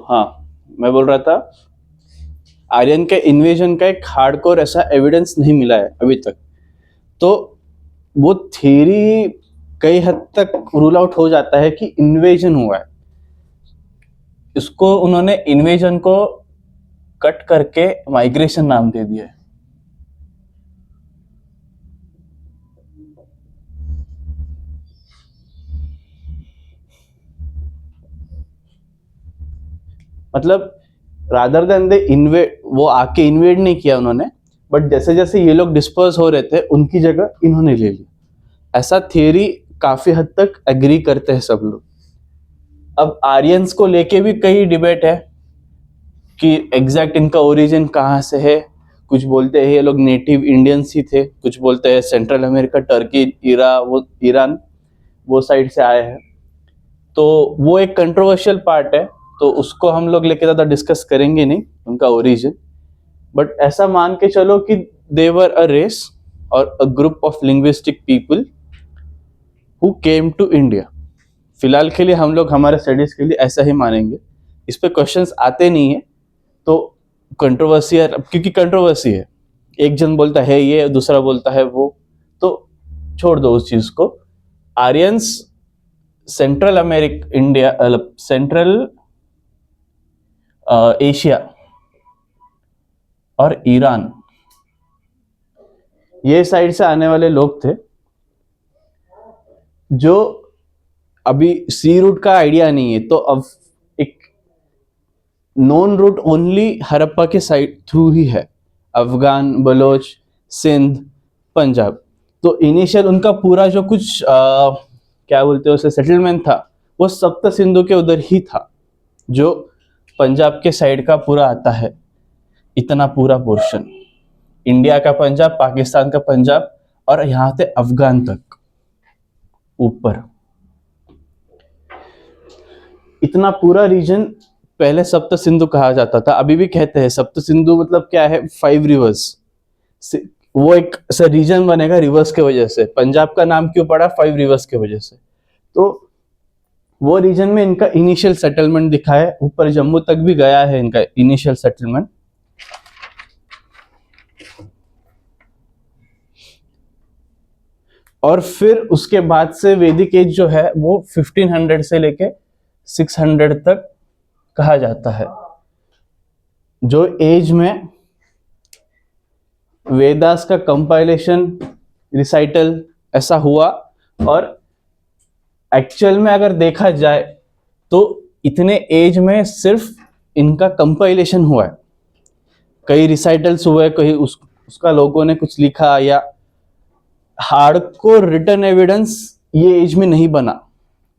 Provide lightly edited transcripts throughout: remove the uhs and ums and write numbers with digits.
हाँ, मैं बोल रहा था आर्यन के इन्वेजन का एक हार्डकोर ऐसा एविडेंस नहीं मिला है अभी तक, तो वो थ्योरी कई हद तक रूल आउट हो जाता है कि इन्वेजन हुआ है। इसको उन्होंने इन्वेजन को कट करके माइग्रेशन नाम दे दिया है। मतलब रादर देन दे इन्वेड, वो आके इन्वेड नहीं किया उन्होंने, बट जैसे जैसे ये लोग डिस्पर्स हो रहे थे उनकी जगह इन्होंने ले ली। ऐसा थियरी काफी हद तक एग्री करते हैं सब लोग। अब आर्यंस को लेके भी कई डिबेट है कि एग्जैक्ट इनका ओरिजिन कहाँ से है। कुछ बोलते हैं ये लोग नेटिव इंडियंस ही थे, कुछ बोलते हैं सेंट्रल अमेरिका, टर्की, ईरान वो साइड से आए हैं। तो वो एक कंट्रोवर्शियल पार्ट है, तो उसको हम लोग लेके ज़्यादा डिस्कस करेंगे नहीं उनका ओरिजिन। बट ऐसा मान के चलो कि दे वर अ रेस और a group of linguistic people who came to India. फिलहाल के लिए हम लोग हमारे स्टडीज के लिए ऐसा ही मानेंगे। इस पे क्वेश्चंस आते नहीं है तो कंट्रोवर्सी है, क्योंकि कंट्रोवर्सी है, एक जन बोलता है ये, दूसरा बोलता है वो, तो छोड़ दो उस चीज को। Aryans central America, India, central Asia और ईरान, ये साइड से आने वाले लोग थे जो अभी सी रूट का आइडिया नहीं है, तो अब एक नॉन रूट ओनली हड़प्पा के साइड थ्रू ही है, अफगान, बलोच, सिंध, पंजाब। तो इनिशियल उनका पूरा जो कुछ क्या बोलते हैं उसे, सेटलमेंट था, वो सप्त सिंधु के उधर ही था, जो पंजाब के साइड का पूरा आता है। इतना पूरा पोर्शन, इंडिया का पंजाब, पाकिस्तान का पंजाब और यहाँ से अफगान तक ऊपर, इतना पूरा रीजन पहले सप्त सिंधु कहा जाता था। अभी भी कहते हैं सप्त सिंधु, मतलब क्या है, 5 रिवर्स। वो एक ऐसा रीजन बनेगा रिवर्स के वजह से। पंजाब का नाम क्यों पड़ा? 5 रिवर्स के वजह से। तो वो रीजन में इनका इनिशियल सेटलमेंट दिखा है, ऊपर जम्मू तक भी गया है इनका इनिशियल सेटलमेंट। और फिर उसके बाद से वैदिक एज जो है वो 1500 से लेके 600 तक कहा जाता है, जो एज में वेदास का कंपाइलेशन, रिसाइटल ऐसा हुआ। और एक्चुअल में अगर देखा जाए तो इतने एज में सिर्फ इनका कंपाइलेशन हुआ है। कई रिसाइटल्स हुए, कहीं उसका लोगों ने कुछ लिखा, या हार्डकोर रिटन एविडेंस ये एज में नहीं बना।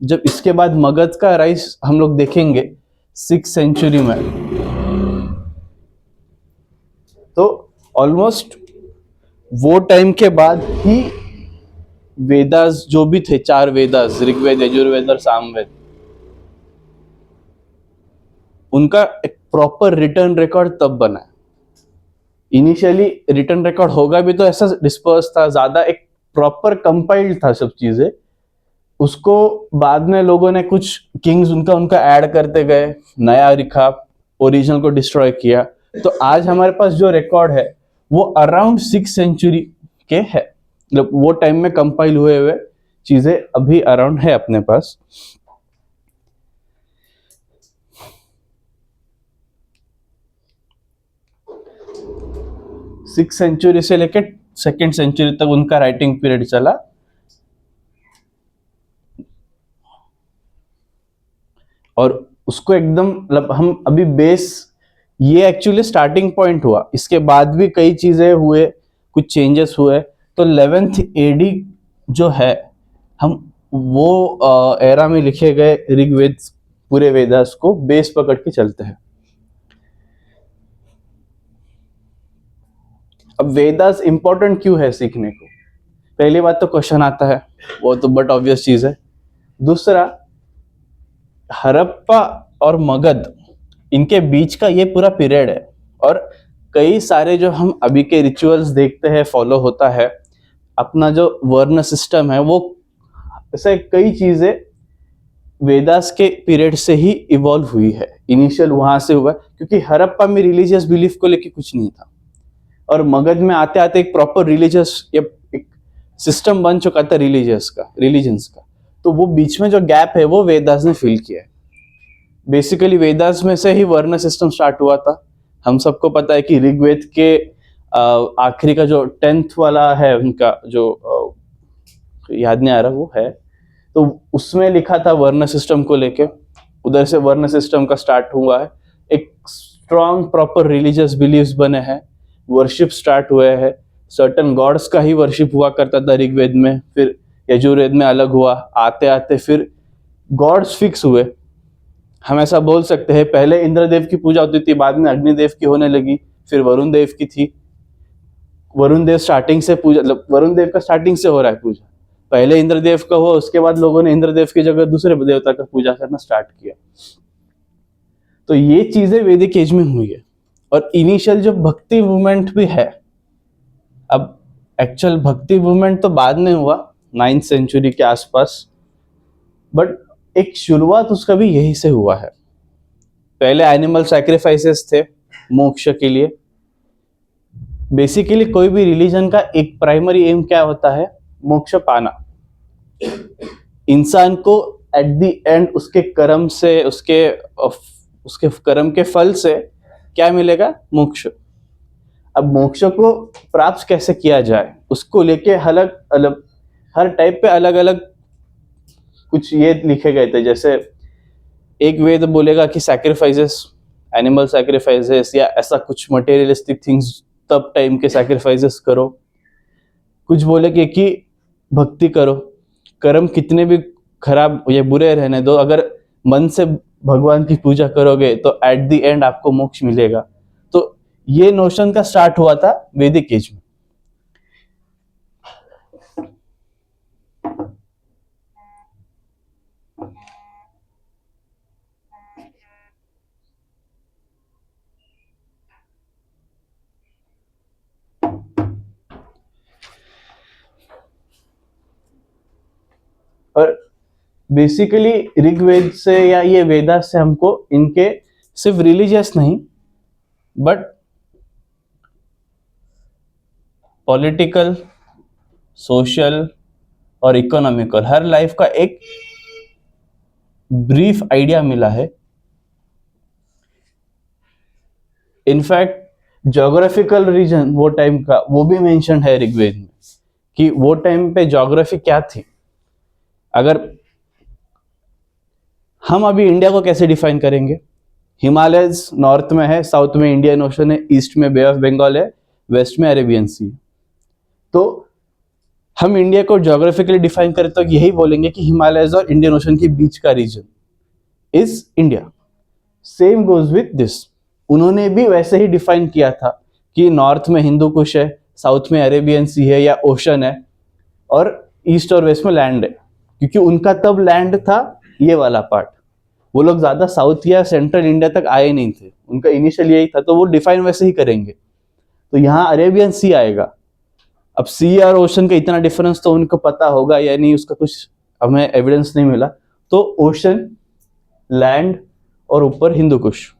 जब इसके बाद मगध का राइज हम लोग देखेंगे 6th सेंचुरी में, तो ऑलमोस्ट वो टाइम के बाद ही वेदास जो भी थे, 4 वेदास, ऋग्वेद, यजुर्वेद और सामवेद, उनका एक प्रॉपर रिटर्न रिकॉर्ड तब बना। इनिशियली रिटर्न रिकॉर्ड होगा भी तो ऐसा डिस्पर्स था, ज्यादा एक प्रॉपर कंपाइल्ड था सब चीजें। उसको बाद में लोगों ने, कुछ किंग्स उनका ऐड करते गए, नया लिखा, ओरिजिनल को डिस्ट्रॉय किया। तो आज हमारे पास जो रिकॉर्ड है वो अराउंड 6th सेंचुरी के है, मतलब वो टाइम में कंपाइल हुए चीजें अभी अराउंड है अपने पास। सिक्स सेंचुरी से लेकर 2nd सेंचुरी तक उनका राइटिंग पीरियड चला। और उसको एकदम, मतलब हम अभी बेस, ये एक्चुअली स्टार्टिंग पॉइंट हुआ, इसके बाद भी कई चीजें हुए, कुछ चेंजेस हुए। तो 11th AD जो है, हम वो एरा में लिखे गए ऋग्वेद, पूरे वेदास को बेस पकड़ के चलते हैं। अब वेदास इंपॉर्टेंट क्यों है सीखने को? पहली बात तो क्वेश्चन आता है, वो तो बट ऑब्वियस चीज है। दूसरा, हड़प्पा और मगध, इनके बीच का ये पूरा पीरियड है, और कई सारे जो हम अभी के रिचुअल्स देखते हैं, फॉलो होता है, अपना जो वर्ण सिस्टम है, वो ऐसे कई चीजें वेदास के पीरियड से ही इवॉल्व हुई है, इनिशियल वहां से हुआ, क्योंकि हड़प्पा में रिलीजियस बिलीफ को लेके कुछ नहीं था, और मगध में आते आते एक प्रॉपर रिलीजियस या एक सिस्टम बन चुका था रिलीजन्स का। तो वो बीच में जो गैप है वो वेदास ने फिल किया है। बेसिकली वेदास में से ही वर्ण सिस्टम स्टार्ट हुआ था। हम सबको पता है कि ऋग्वेद के आखिरी का जो 10th वाला है उनका जो याद नहीं आ रहा वो है, तो उसमें लिखा था वर्ण सिस्टम को लेके। उधर से वर्ण सिस्टम का स्टार्ट हुआ है, एक स्ट्रॉन्ग प्रॉपर रिलीजियस बिलीव्स बने हैं, वर्शिप स्टार्ट हुए हैं, सर्टन गॉड्स का ही वर्शिप हुआ करता था ऋग्वेद में, फिर यजुर्वेद में अलग हुआ, आते आते फिर गॉड्स फिक्स हुए। हम ऐसा बोल सकते हैं पहले इंद्रदेव की पूजा होती थी, बाद में अग्निदेव की होने लगी, फिर वरुण देव की थी। वरुण देव स्टार्टिंग से पूजा, मतलब वरुण देव का स्टार्टिंग से हो रहा है पूजा, पहले इंद्रदेव का हुआ, उसके बाद लोगों ने इंद्रदेव की जगह दूसरे देवता का पूजा करना स्टार्ट किया। तो ये चीजें वैदिक एज में हुई है। और इनिशियल जो भक्ति मूवमेंट भी है, अब एक्चुअल भक्ति मूवमेंट तो बाद में हुआ 9th सेंचुरी के आसपास, बट एक शुरुआत उसका भी यही से हुआ है। पहले एनिमल सैक्रिफाइसेस थे मोक्ष के लिए। बेसिकली कोई भी रिलीजन का एक प्राइमरी एम क्या होता है? मोक्ष पाना। इंसान को एट द एंड उसके कर्म से, उसके कर्म के फल से क्या मिलेगा? मोक्ष। अब मोक्ष को प्राप्त कैसे किया जाए उसको लेके अलग अलग, हर टाइप पे अलग अलग कुछ ये लिखे गए थे। जैसे एक वेद बोलेगा कि सैक्रिफाइसेस, एनिमल सैक्रिफाइसेस या ऐसा कुछ मटेरियलिस्टिक थिंग्स तब टाइम के सैक्रिफाइसेस करो। कुछ बोलेगे कि भक्ति करो, कर्म कितने भी खराब या बुरे रहने दो, अगर मन से भगवान की पूजा करोगे तो एट द एंड आपको मोक्ष मिलेगा। तो ये नोशन का स्टार्ट हुआ था वैदिक एज में। और बेसिकली ऋग्वेद से या ये वेदास से हमको इनके सिर्फ रिलीजियस नहीं बट पॉलिटिकल, सोशल और इकोनॉमिकल हर लाइफ का एक ब्रीफ आइडिया मिला है। इनफैक्ट ज्योग्राफिकल रीजन वो टाइम का वो भी मेंशन है ऋग्वेद में कि वो टाइम पे ज्योग्राफी क्या थी। अगर हम अभी इंडिया को कैसे डिफाइन करेंगे? हिमालयस नॉर्थ में है, साउथ में इंडियन ओशन है, ईस्ट में बे ऑफ बंगाल है, वेस्ट में अरेबियन सी। तो हम इंडिया को ज्योग्राफिकली डिफाइन करें तो यही बोलेंगे कि हिमालयस और इंडियन ओशन के बीच का region is India. Same goes with this. उन्होंने भी वैसे ही डिफाइन किया था कि नॉर्थ में हिंदू कुश है, साउथ में अरेबियन सी है या ओशन है, और ईस्ट और वेस्ट में लैंड है, क्योंकि उनका तब लैंड था ये वाला पार्ट। वो लोग ज्यादा साउथ या सेंट्रल इंडिया तक आए नहीं थे, उनका इनिशियल यही था, तो वो डिफाइन वैसे ही करेंगे। तो यहाँ अरेबियन सी आएगा। अब सी और ओशन का इतना डिफरेंस तो उनको पता होगा या नहीं, उसका कुछ हमें एविडेंस नहीं मिला। तो ओशन, लैंड और ऊपर हिंदू कुश।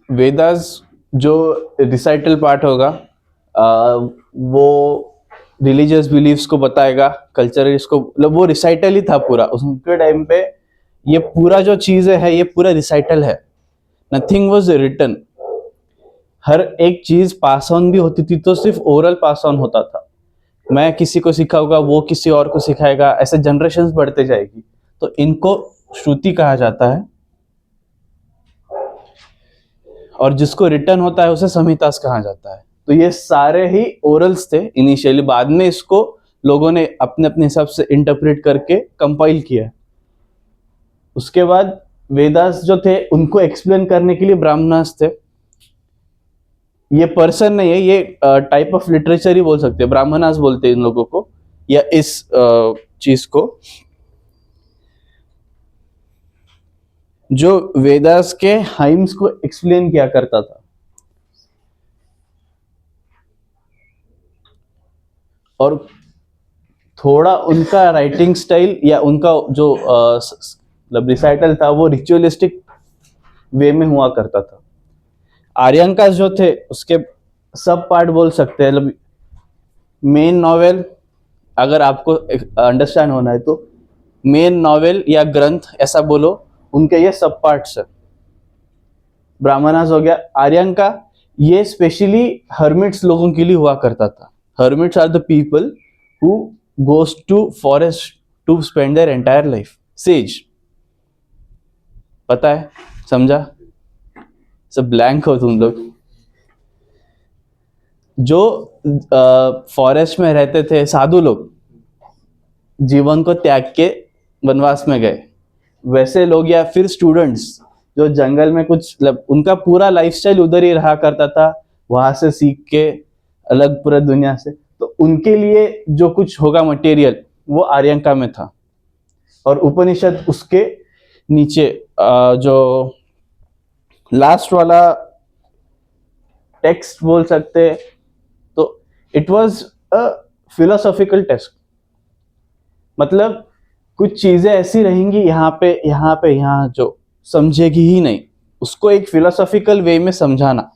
वेदास जो रिसाइटल पार्ट होगा, वो रिलीजियस बिलीफ्स को बताएगा, कल्चर इसको, मतलब वो रिसाइटल ही था पूरा उसके टाइम पे। ये पूरा जो चीजें है ये पूरा रिसाइटल है, नथिंग वाज रिटन। हर एक चीज पास ऑन भी होती थी तो सिर्फ ओरल पास ऑन होता था। मैं किसी को सिखाऊंगा, वो किसी और को सिखाएगा, ऐसे जनरेशन्स बढ़ते जाएगी। तो इनको श्रुति कहा जाता है, और जिसको रिटर्न होता है उसे संहितास कहा जाता है। तो ये सारे ही ओरल्स थे इनिशियली, बाद में इसको लोगों ने अपने अपने हिसाब से इंटरप्रेट करके कंपाइल किया। उसके बाद वेदास जो थे उनको एक्सप्लेन करने के लिए ब्राह्मणास थे। ये पर्सन नहीं है, ये टाइप ऑफ लिटरेचर ही बोल सकते हैं, ब्राह्मणास बोलते हैं इन लोगों को, या इस चीज को, जो वेदास के हाइम्स को एक्सप्लेन किया करता था। और थोड़ा उनका राइटिंग स्टाइल या उनका जो मतलब रिसाइटल था वो रिचुअलिस्टिक वे में हुआ करता था। आर्यंकास जो थे उसके सब पार्ट बोल सकते हैं, मतलब मेन नॉवेल, अगर आपको अंडरस्टैंड होना है तो मेन नॉवेल या ग्रंथ ऐसा बोलो, उनके ये सब पार्ट्स है। ब्राह्मणास हो गया, आर्यंका ये स्पेशली हर्मिट्स लोगों के लिए हुआ करता था। Hermits are the people who goes to forest to spend their entire life. Sage, पता है, समझा? सब ब्लैंक हो तुम लोग। जो फॉरेस्ट में रहते थे साधु लोग, जीवन को त्याग के वनवास में गए, वैसे लोग, या फिर स्टूडेंट्स जो जंगल में कुछ, मतलब उनका पूरा लाइफस्टाइल उधर ही रहा करता था, वहां से सीख के अलग पूरा दुनिया से, तो उनके लिए जो कुछ होगा मटेरियल वो आर्यंका में था। और उपनिषद उसके नीचे जो लास्ट वाला टेक्स्ट बोल सकते, तो it was a philosophical text. मतलब कुछ चीजें ऐसी रहेंगी यहाँ जो समझेगी ही नहीं, उसको एक फिलोसॉफिकल वे में समझाना,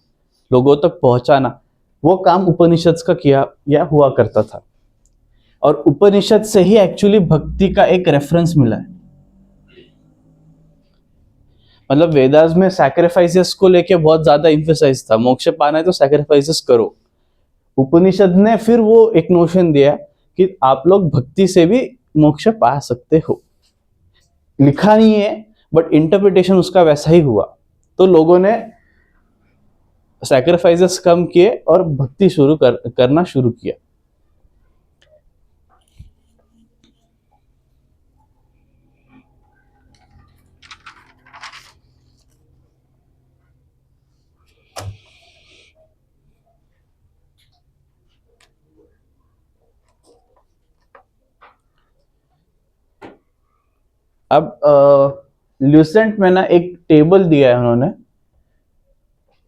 लोगों तक पहुंचाना, वो काम उपनिषद का किया या हुआ करता था। और उपनिषद से ही एक्चुअली भक्ति का एक रेफरेंस मिला है। मतलब वेदास में सैक्रिफाइसेस को लेके बहुत ज्यादा इम्फेसाइज था, मोक्ष पाना है तो सैक्रिफाइसेस करो। उपनिषद ने फिर वो एक नोशन दिया कि आप लोग भक्ति से भी मोक्ष पा सकते हो। लिखा नहीं है बट इंटरप्रिटेशन उसका वैसा ही हुआ। तो लोगों ने सैक्रिफाइसेस कम किए और भक्ति करना शुरू किया। अब ल्यूसेंट में ना एक टेबल दिया है उन्होंने,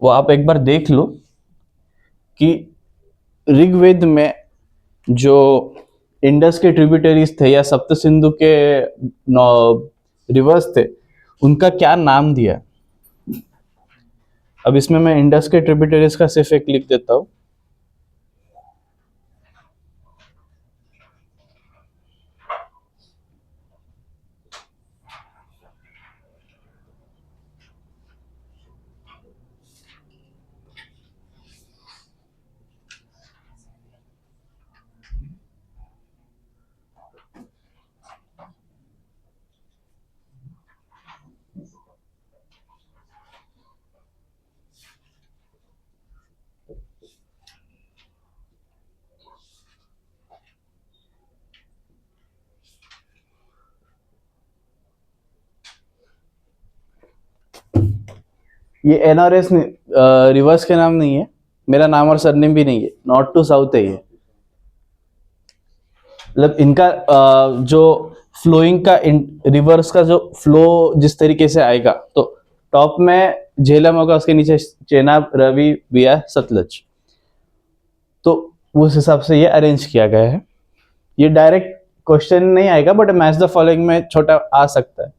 वो आप एक बार देख लो कि ऋग्वेद में जो इंडस के ट्रिब्यूटरीज थे या सप्त सिंधु के रिवर्स थे, उनका क्या नाम दिया। अब इसमें मैं इंडस के ट्रिब्यूटरीज का सिर्फ एक लिख देता हूं। ये एनआरएस रिवर्स के नाम नहीं है, मेरा नाम और सरनेम भी नहीं है, नॉर्थ टू साउथ है ये। मतलब इनका जो फ्लोइंग का, रिवर्स का जो फ्लो जिस तरीके से आएगा, तो टॉप में झेलम होगा, उसके नीचे चेनाब, रवि, बिया, सतलज। तो उस हिसाब से ये अरेंज किया गया है। ये डायरेक्ट क्वेश्चन नहीं आएगा बट मैच द फॉलोइंग में छोटा आ सकता है।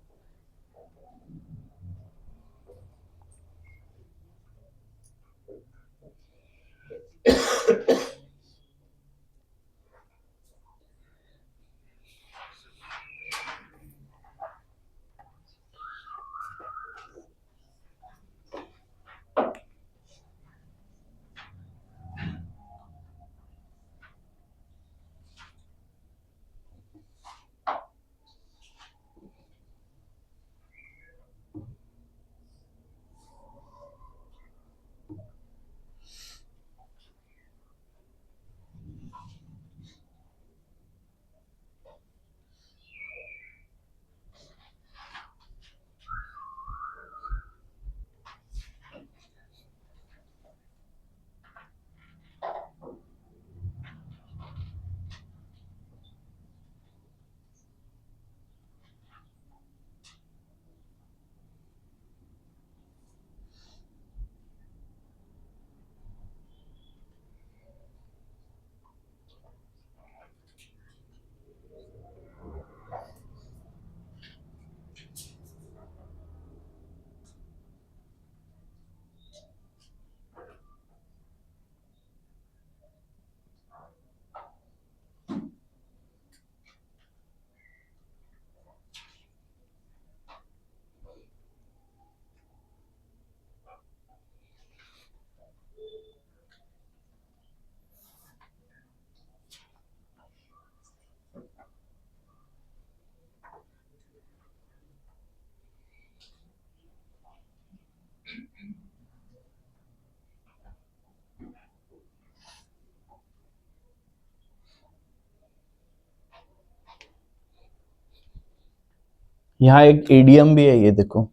यहाँ एक एडियम भी है, ये देखो,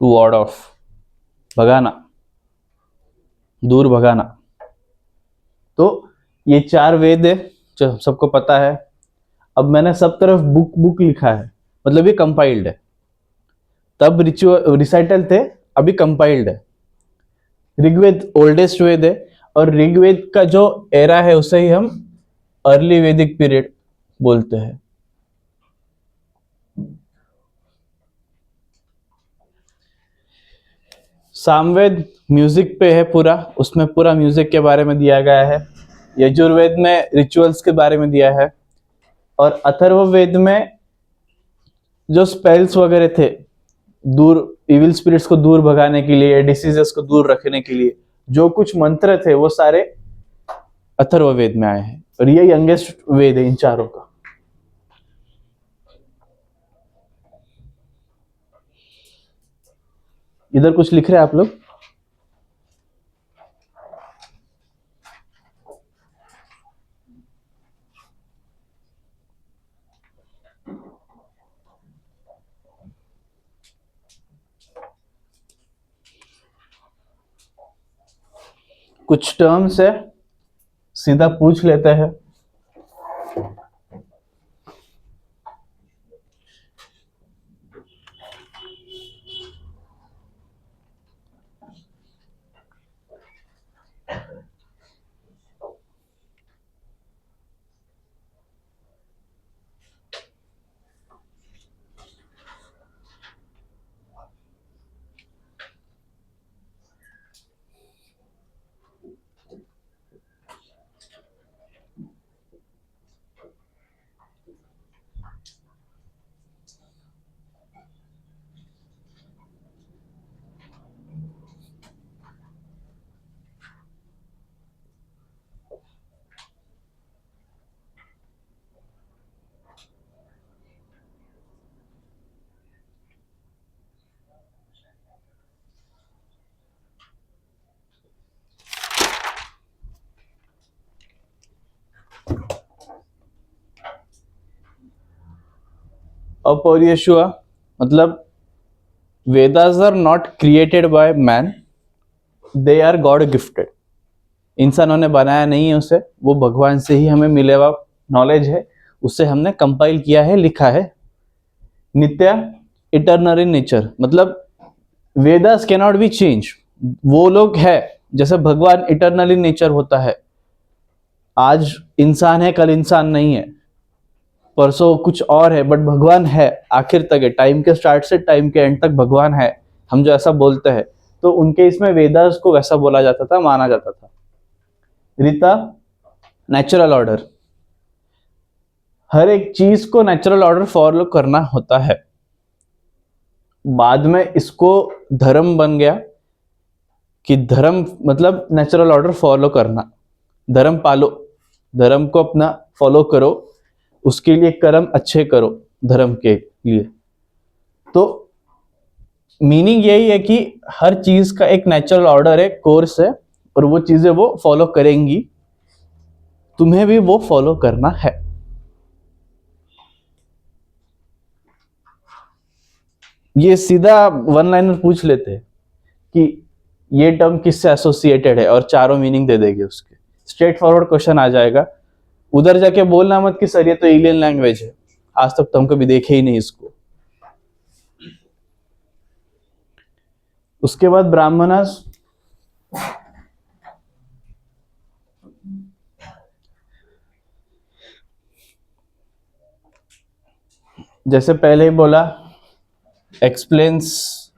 टू वॉर्ड ऑफ, भगाना, दूर भगाना। तो ये 4 वेद है जो सबको पता है। अब मैंने सब तरफ बुक बुक लिखा है, मतलब ये कंपाइल्ड है। तब रिचुअल रिसाइटल थे, अभी कंपाइल्ड है। ऋग्वेद ओल्डेस्ट वेद है, और ऋग्वेद का जो एरा है उसे ही हम अर्ली वैदिक पीरियड बोलते हैं। सामवेद म्यूजिक पे है पूरा, उसमें पूरा म्यूजिक के बारे में दिया गया है। यजुर्वेद में रिचुअल्स के बारे में दिया है। और अथर्ववेद में जो स्पेल्स वगैरह थे, दूर इविल स्पिरिट्स को दूर भगाने के लिए, डिसीजेस को दूर रखने के लिए जो कुछ मंत्र थे, वो सारे अथर्ववेद में आए हैं। और ये यंगेस्ट वेद है इन चारों का। इधर कुछ लिख रहे हैं आप लोग? कुछ टर्म्स है, सीधा पूछ लेते हैं। अपौरुषेय मतलब Vedas are not created by man, they are God gifted. इंसानों ने बनाया नहीं है उसे, वो भगवान से ही हमें मिले हुआ नॉलेज है, उससे हमने कंपाइल किया है, लिखा है। नित्य, इटर्नल इन नेचर, मतलब Vedas can not be change. वो लोग है, जैसे भगवान इटर्नल इन नेचर होता है। आज इंसान है, कल इंसान नहीं है, परसों कुछ और है, बट भगवान है, आखिर तक है। टाइम के स्टार्ट से टाइम के एंड तक भगवान है, हम जो ऐसा बोलते हैं। तो उनके इसमें वेदास को वैसा बोला जाता था, माना जाता था। रीता, नेचुरल ऑर्डर, हर एक चीज को नेचुरल ऑर्डर फॉलो करना होता है। बाद में इसको धर्म बन गया कि धर्म मतलब नेचुरल ऑर्डर फॉलो करना, धर्म पालो, धर्म को अपना फॉलो करो, उसके लिए कर्म अच्छे करो धर्म के लिए। तो मीनिंग यही है कि हर चीज का एक नेचुरल ऑर्डर है, कोर्स है, और वो चीजें वो फॉलो करेंगी, तुम्हें भी वो फॉलो करना है। ये सीधा वन लाइनर पूछ लेते हैं कि ये टर्म किससे एसोसिएटेड है, और चारों मीनिंग दे देंगे उसके। स्ट्रेट फॉरवर्ड क्वेश्चन आ जाएगा। उधर जाके बोलना मत कि सर ये तो एलियन लैंग्वेज है, आज तक तो हम कभी देखे ही नहीं इसको। उसके बाद ब्राह्मणस, जैसे पहले ही बोला, explains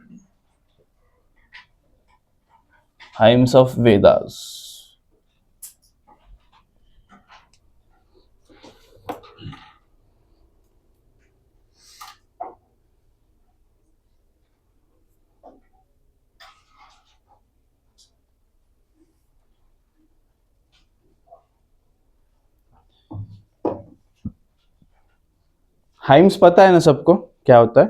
hymns of Vedas. Hymns पता है ना सबको क्या होता है?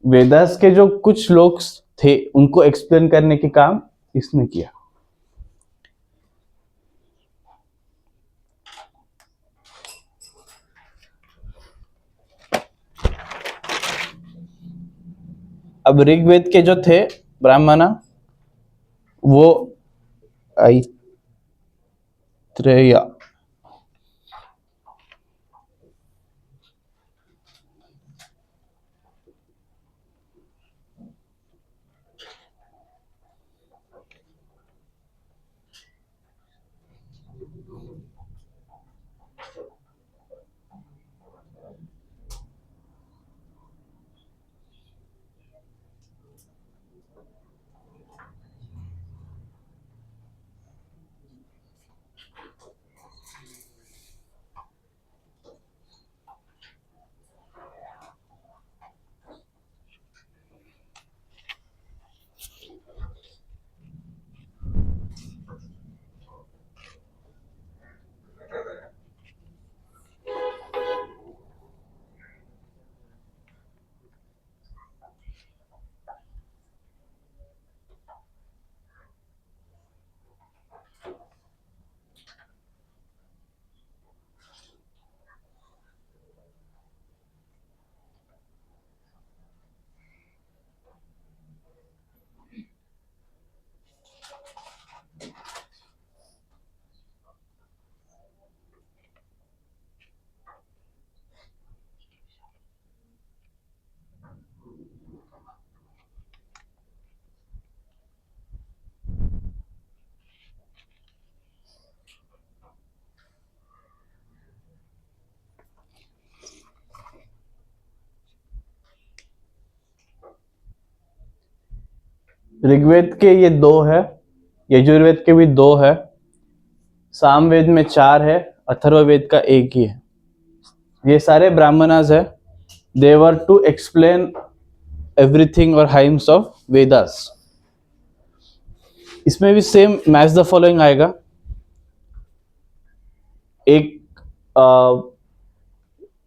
वेदास के जो कुछ लोग थे उनको एक्सप्लेन करने के काम इसने किया। अब ऋग्वेद के जो थे ब्राह्मणा, वो ऐत्रेय, ऋग्वेद के ये 2 है, यजुर्वेद के भी 2 है, सामवेद में 4 है, अथर्ववेद का 1 ही है। ये सारे ब्राह्मणास है। दे वर टू एक्सप्लेन एवरीथिंग और हाइम्स ऑफ वेदास। इसमें भी सेम मैच द फॉलोइंग आएगा।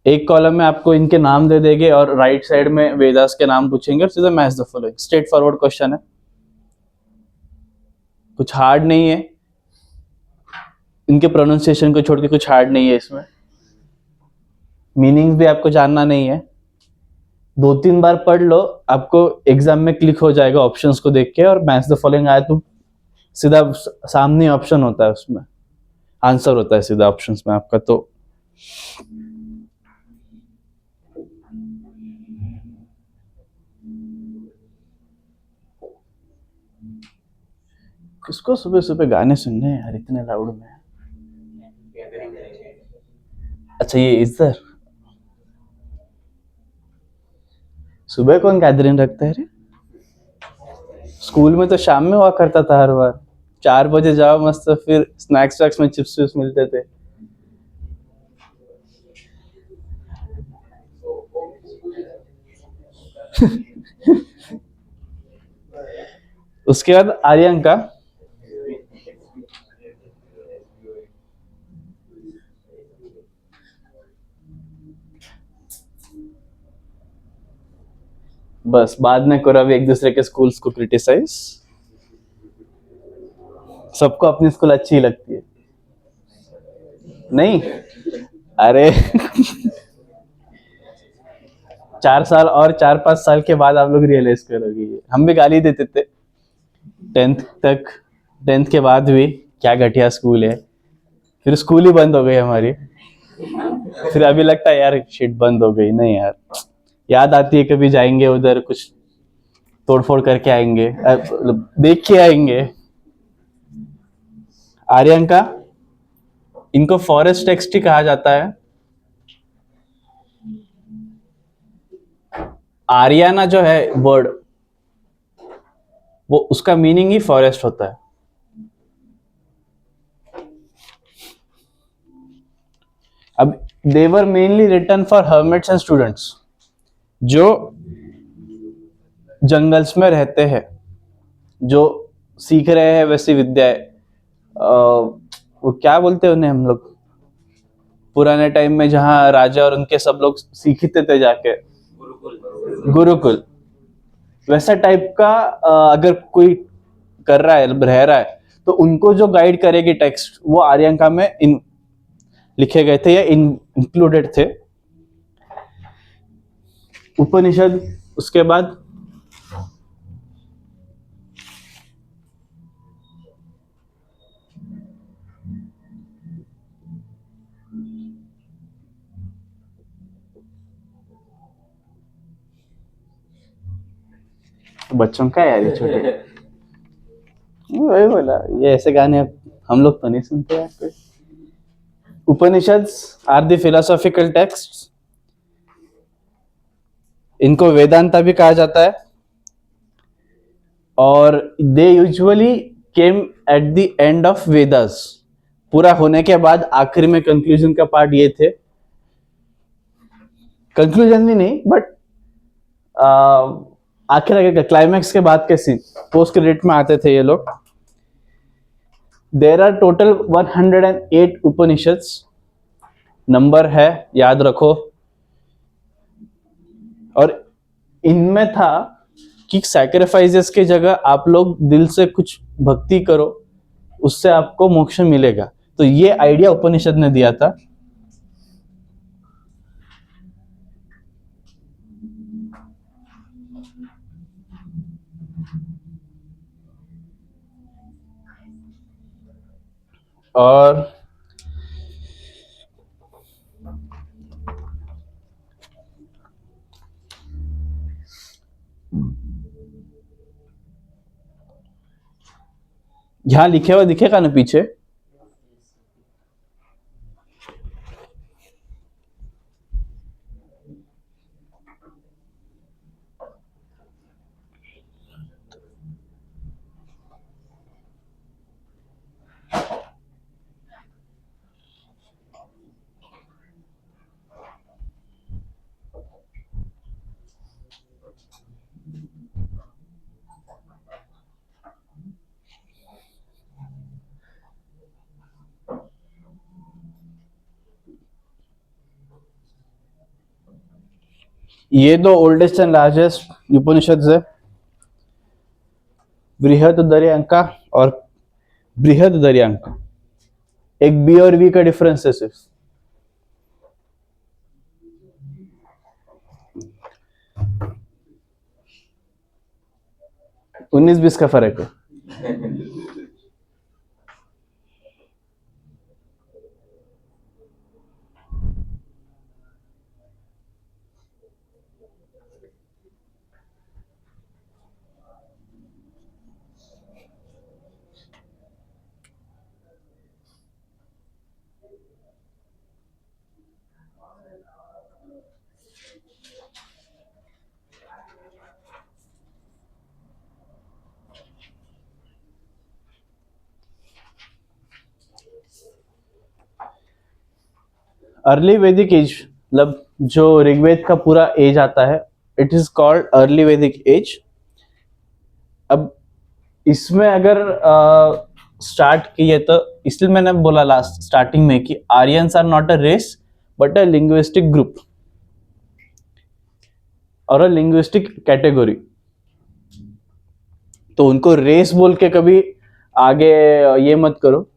एक कॉलम में आपको इनके नाम दे देंगे और राइट साइड में वेदास के नाम पूछेंगे और सीधा match the following. Straight forward question है, कुछ हार्ड नहीं है। इनके प्रोनाउंसिएशन को छोड़ के कुछ हार्ड नहीं है इसमें। मीनिंग भी आपको जानना नहीं है। 2-3 बार पढ़ लो, आपको एग्जाम में क्लिक हो जाएगा ऑप्शंस को देख के, और मैच द फॉलोइंग आया तो सीधा सामने ऑप्शन होता है, उसमें आंसर होता है सीधा ऑप्शंस में आपका। तो किसको सुबह सुबह गाने सुनने हैं यार इतने लाउड में? अच्छा, ये इधर सुबह कौन गैदरिंग रखता है रे? स्कूल में तो शाम में हुआ करता था हर बार। 4 बजे जाओ मस्त, तो फिर स्नैक्स वैक्स में चिप्स विप्स मिलते थे। उसके बाद आर्यन का बस बाद में करो अभी एक दूसरे के स्कूल्स को क्रिटिसाइज। सबको अपनी स्कूल अच्छी लगती है नहीं? अरे 4 साल और 4-5 साल के बाद आप लोग रियलाइज करोगे। हम भी गाली देते थे 10th तक, 10th के बाद भी क्या घटिया स्कूल है। फिर स्कूल ही बंद हो गई हमारी। फिर अभी लगता है यार शिट बंद हो गई। नहीं यार, याद आती है कभी जाएंगे उधर, कुछ तोड़फोड़ करके आएंगे, देख के आएंगे। आर्यन का इनको फॉरेस्ट टेक्स्ट ही कहा जाता है। आर्याना जो है वर्ड, वो उसका मीनिंग ही फॉरेस्ट होता है। अब they were mainly written for hermits and students जो जंगल्स में रहते हैं, जो सीख रहे हैं वैसी विद्याएं। वो क्या बोलते हैं उन्हें हम लोग पुराने टाइम में, जहां राजा और उनके सब लोग सीखते थे जाके, गुरुकुल। वैसा टाइप का अगर कोई कर रहा है, रह रहा है, तो उनको जो गाइड करेगी टेक्स्ट, वो आर्यंका में लिखे गए थे या इंक्लूडेड थे। उपनिषद, उसके बाद बच्चों का है यार ये छोटे। वही बोला, ये ऐसे गाने हम लोग तो नहीं सुनते यार कोई। Upanishads are the philosophical text, इनको वेदांता भी कहा जाता है, और they usually came at the end of Vedas. पूरा होने के बाद आखिर में कंक्लूजन का पार्ट ये थे, कंक्लूजन भी नहीं बट आखिर का क्लाइमैक्स के बाद के सीन पोस्ट क्रेडिट में आते थे ये लोग। There are total 108 Upanishads, number है याद रखो। और इनमें था कि सैक्रिफाइसेस की जगह आप लोग दिल से कुछ भक्ति करो, उससे आपको मोक्ष मिलेगा। तो ये आइडिया उपनिषद ने दिया था। और यहां लिखे हुआ दिखेगा ना पीछे, ये दो ओल्डेस्ट एंड लार्जेस्ट उपनिषद है, बृहददर्यांका और बृहददर्यांका। एक बी और वी का डिफरेंस है सिर्फ। 19-20 का फर्क है। अर्ली वैदिक एज, मतलब जो ऋग्वेद का पूरा एज आता है, इट इज कॉल्ड अर्ली वैदिक एज। अब इसमें अगर स्टार्ट किए तो, इसलिए मैंने बोला लास्ट स्टार्टिंग में कि Aryans are not a race but a linguistic group और अ लिंग्विस्टिक कैटेगरी। तो उनको रेस बोल के कभी आगे ये मत करो,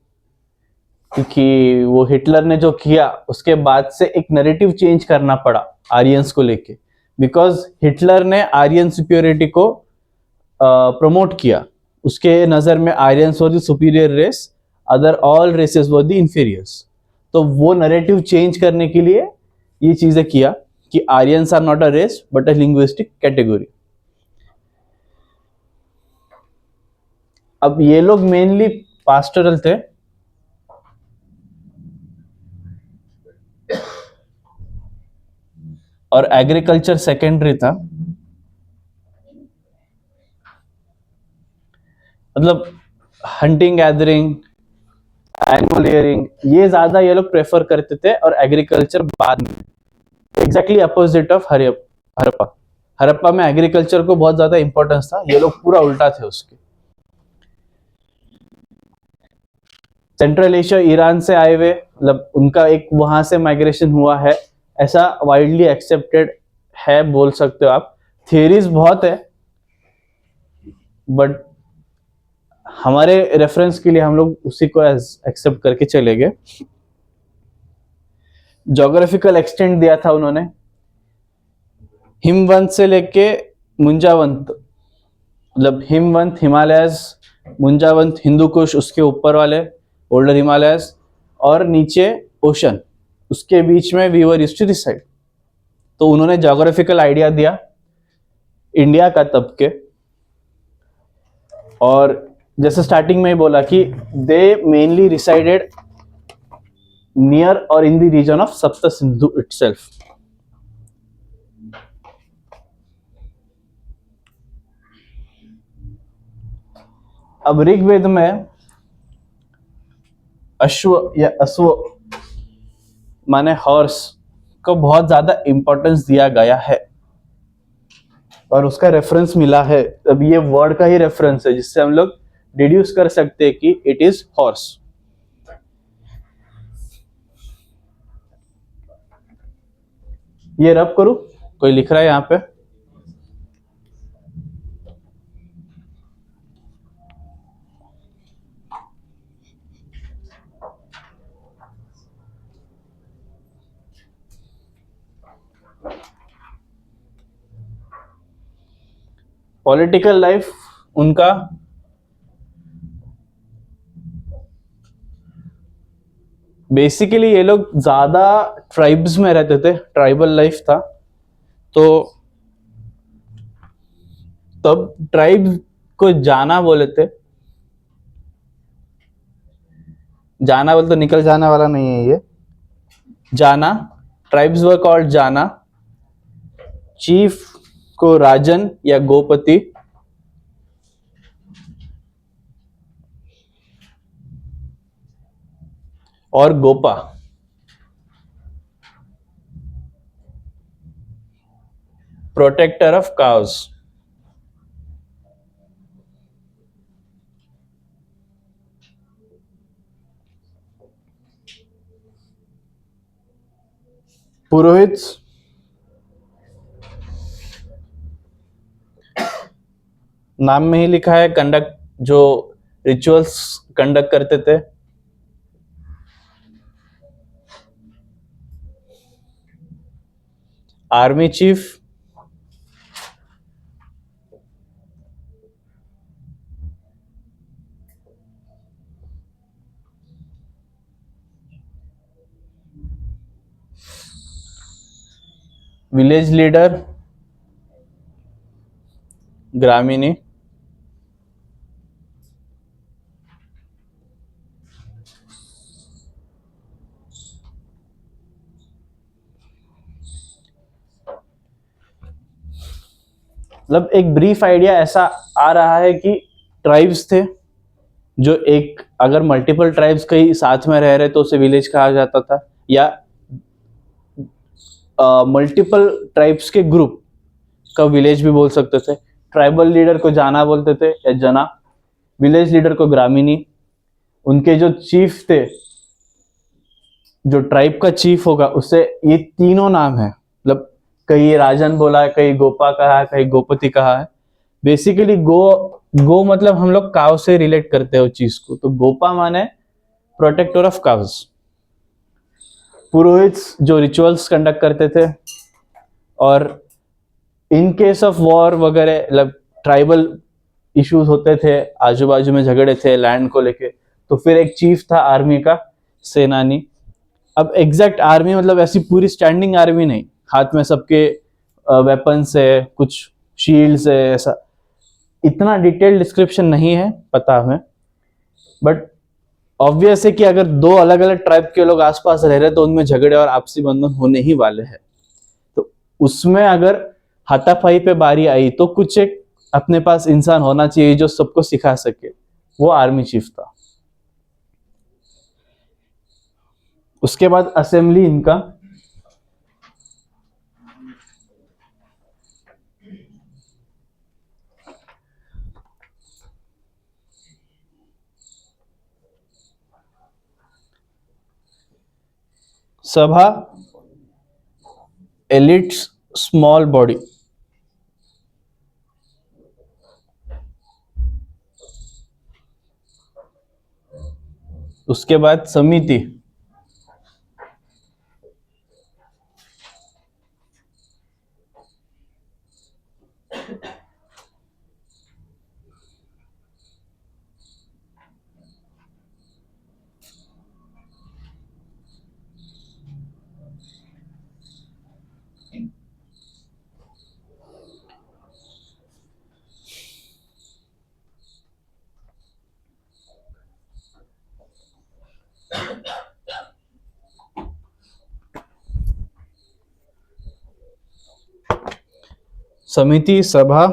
क्योंकि वो हिटलर ने जो किया उसके बाद से एक नैरेटिव चेंज करना पड़ा आर्यंस को लेके, बिकॉज हिटलर ने आर्यन सुपियोरिटी को प्रमोट किया। उसके नजर में Aryans were the superior race, other all races were the inferiors. तो वो नैरेटिव चेंज करने के लिए ये चीजें किया कि Aryans are not a race but a linguistic category. अब ये लोग मेनली पास्टरल थे, और एग्रीकल्चर सेकेंडरी था। मतलब हंटिंग गैदरिंग, एनिमल रियरिंग, ये ज्यादा ये लोग प्रेफर करते थे, और एग्रीकल्चर बाद में। Exactly opposite of Harappa. Harappa में एग्रीकल्चर को बहुत ज्यादा इंपॉर्टेंस था, ये लोग पूरा उल्टा थे उसके। सेंट्रल एशिया ईरान से आए हुए, मतलब उनका एक वहां से माइग्रेशन हुआ है, ऐसा वाइडली एक्सेप्टेड है, बोल सकते हो आप। थियरीज बहुत है, बट हमारे रेफरेंस के लिए हम लोग उसी को एक्सेप्ट करके चले गए। जोग्राफिकल एक्सटेंट दिया था उन्होंने, हिमवंत से लेके मुंजावंत, मतलब हिमवंत हिमालयस, मुंजावंत हिंदू कुश, उसके ऊपर वाले ओल्डर हिमालयस, और नीचे ओशन, उसके बीच में we were used to this side. तो उन्होंने जोग्राफिकल आइडिया दिया इंडिया का तब के। और जैसे स्टार्टिंग में ही बोला कि दे मेनली रिसाइडेड नियर और इन द रीजन ऑफ सप्त सिंधु इटसेल्फ. अब ऋग्वेद में अश्व या अश्व माने हॉर्स को बहुत ज्यादा इंपॉर्टेंस दिया गया है और उसका रेफरेंस मिला है. अब ये वर्ड का ही रेफरेंस है जिससे हम लोग डिड्यूस कर सकते हैं कि इट इज हॉर्स. ये रब करूं, कोई लिख रहा है यहां पे. पॉलिटिकल लाइफ उनका बेसिकली ये लोग ज्यादा ट्राइब्स में रहते थे, ट्राइबल लाइफ था. तो तब ट्राइब को जाना बोले थे. जाना बोले तो निकल जाने वाला नहीं है ये. Jana, tribes were called jana. Chief को राजन या गोपति. और गोपा. Protector of cows. पुरोहित नाम में ही लिखा है, कंडक्ट, जो रिचुअल्स कंडक्ट करते थे. Army chief. Village leader. ग्रामीणी. मतलब एक ब्रीफ आइडिया ऐसा आ रहा है कि ट्राइब्स थे जो एक, अगर मल्टीपल ट्राइब्स कहीं साथ में रह रहे तो उसे विलेज कहा जाता था, या मल्टीपल ट्राइब्स के ग्रुप का विलेज भी बोल सकते थे. ट्राइबल लीडर को जाना बोलते थे या जना. विलेज लीडर को ग्रामीणी. उनके जो चीफ थे, जो ट्राइब का चीफ होगा, उससे ये तीनों नाम है. मतलब कहीं राजन बोला है, कहीं गोपा कहा है, कहीं गोपति कहा है. बेसिकली गो मतलब हम लोग काव से रिलेट करते हैं उस चीज को, तो गोपा माने प्रोटेक्टर ऑफ काव्स. पुरोहित जो रिचुअल्स कंडक्ट करते थे. और इन केस ऑफ वॉर वगैरह, मतलब ट्राइबल इश्यूज होते थे, आजू बाजू में झगड़े थे लैंड को लेके, तो फिर एक चीफ था आर्मी का, सेनानी. अब एग्जैक्ट आर्मी मतलब ऐसी पूरी स्टैंडिंग आर्मी नहीं, हाथ में सबके वेपन्स है, कुछ शील्ड्स है, ऐसा इतना डिटेल डिस्क्रिप्शन नहीं है पता हमें. बट ऑब्वियस है कि अगर दो अलग अलग ट्राइब के लोग आसपास रह रहे तो उनमें झगड़े और आपसी बंधन होने ही वाले हैं. तो उसमें अगर हाथापाई पे बारी आई तो कुछ एक अपने पास इंसान होना चाहिए जो सबको सिखा सके. वो आर्मी चीफ था. उसके बाद असेंबली इनका. सभा, एलिट्स, स्मॉल बॉडी. उसके बाद समिति. समिति, सभा,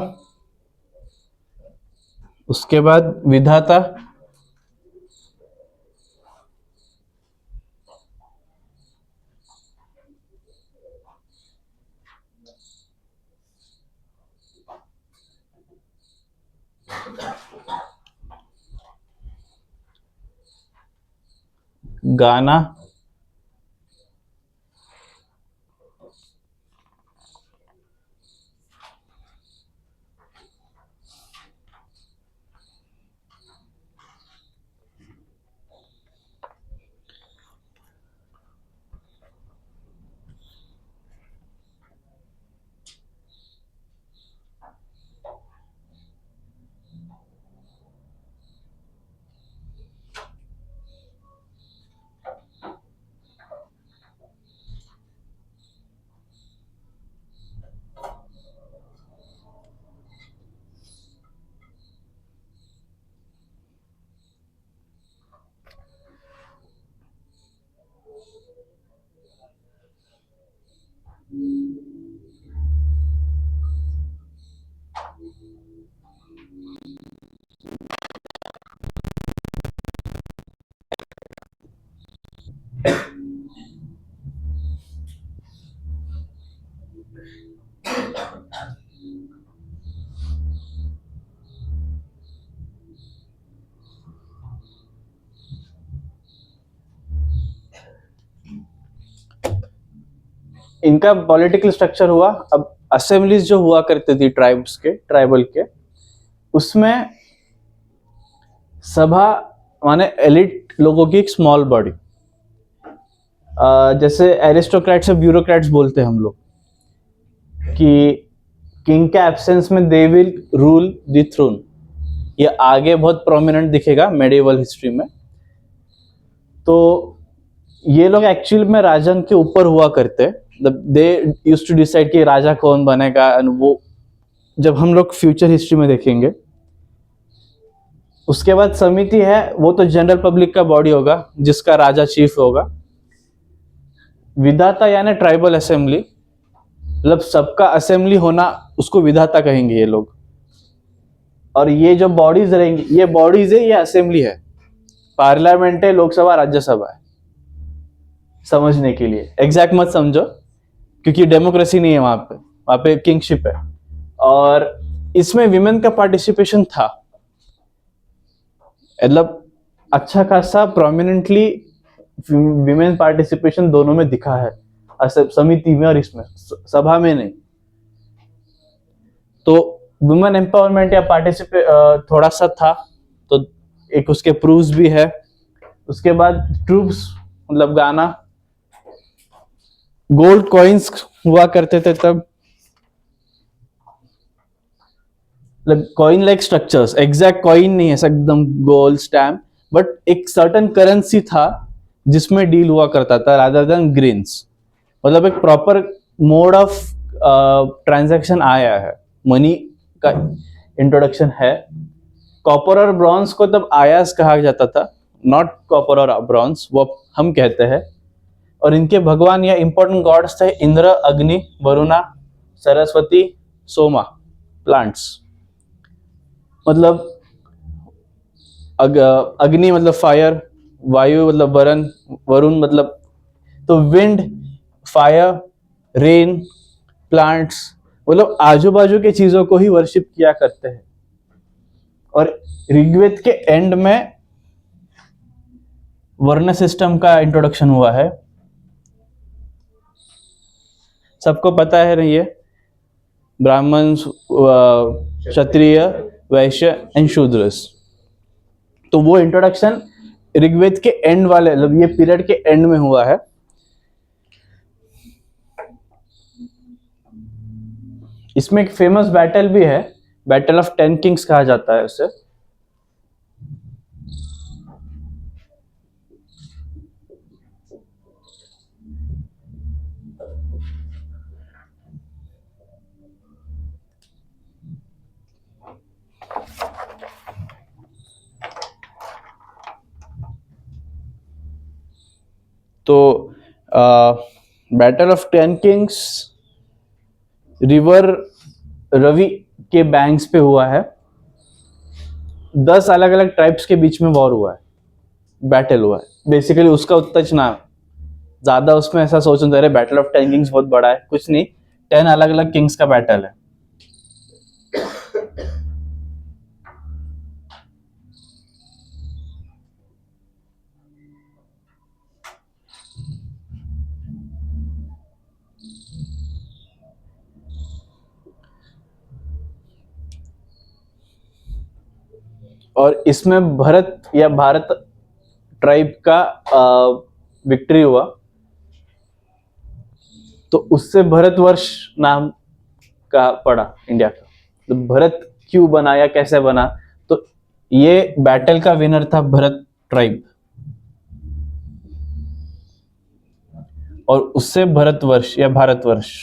उसके बाद विधाता, गाना, इनका पॉलिटिकल स्ट्रक्चर हुआ। अब असेंबलीज जो हुआ करती थी ट्राइब्स के, ट्राइबल के, उसमें सभा माने एलिट लोगों की एक स्मॉल बॉडी, जैसे एरिस्टोक्रेट्स और ब्यूरोक्रेट्स बोलते हैं हम लोग, कि किंग के एब्सेंस में they will rule the throne. ये आगे बहुत प्रोमिनेंट दिखेगा मेडिवल हिस्ट्री में। तो ये लोग एक्चुअल में राजन के ऊपर हुआ करते, दे यूज्ड टू डिसाइड कि राजा कौन बनेगा। एंड वो जब हम लोग फ्यूचर हिस्ट्री में देखेंगे। उसके बाद समिति है, वो तो जनरल पब्लिक का बॉडी होगा जिसका राजा चीफ होगा। विधाता यानी ट्राइबल असेंबली, मतलब सबका असेंबली होना, उसको विधाता कहेंगे ये लोग। और ये जो बॉडीज रहेंगी, ये बॉडीज है, ये असेंबली है, पार्लियामेंट है, लोकसभा, राज्यसभा है, समझने के लिए। एग्जैक्ट मत समझो, क्योंकि डेमोक्रेसी नहीं है वहां पे किंगशिप है। और इसमें विमेन का पार्टिसिपेशन था, मतलब अच्छा खासा प्रोमिनेंटली विमेन पार्टिसिपेशन दोनों में दिखा है, समिति में और इसमें, सभा में नहीं। तो वुमेन एम्पावरमेंट या पार्टिसिपेट थोड़ा सा था, तो एक उसके प्रूफ्स भी है। उसके बाद ट्रूप्स, मतलब गाना, गोल्ड कॉइन्स हुआ करते थे तब, coin like structures, exact coin नहीं है एकदम गोल्ड स्टैम्प, बट एक सर्टन करेंसी था जिसमें डील हुआ करता था रादर देन ग्रीन्स। मतलब एक प्रॉपर मोड ऑफ ट्रांजैक्शन आया है, मनी का इंट्रोडक्शन है। कॉपर और ब्रॉन्ज को तब आयास कहा जाता था, नॉट कॉपर और ब्रॉन्ज, वो हम कहते हैं। और इनके भगवान या इंपॉर्टेंट गॉड्स थे इंद्र, अग्नि, वरुणा, सरस्वती, सोमा, प्लांट्स। मतलब अग्नि मतलब फायर, वायु मतलब वरुण, वरुण मतलब, तो विंड, फायर, रेन, प्लांट्स, मतलब आजू बाजू के चीजों को ही वर्शिप किया करते हैं। और ऋग्वेद के एंड में वर्ण सिस्टम का इंट्रोडक्शन हुआ है। सबको पता है ना ये, ब्राह्मण, क्षत्रिय, वैश्य एंड शूद्रस। तो वो इंट्रोडक्शन ऋग्वेद के एंड वाले, मतलब ये पीरियड के एंड में हुआ है। इसमें एक फेमस बैटल भी है, बैटल ऑफ 10 किंग्स कहा जाता है उसे। तो battle of 10 kings, river Ravi के बैंक्स पे हुआ है। 10 अलग अलग ट्राइब्स के बीच में वॉर हुआ है, बैटल हुआ है बेसिकली, उसका उत्तेजना है ज्यादा। उसमें ऐसा सोचो अरे बैटल ऑफ 10 किंग्स बहुत बड़ा है, कुछ नहीं, 10 अलग अलग किंग्स का बैटल है। और इसमें भरत या भारत ट्राइब का विक्ट्री हुआ, तो उससे भारतवर्ष नाम का पड़ा इंडिया का। तो भारत क्यों बना या कैसे बना, तो ये बैटल का विनर था भरत ट्राइब, और उससे भारतवर्ष या भारतवर्ष।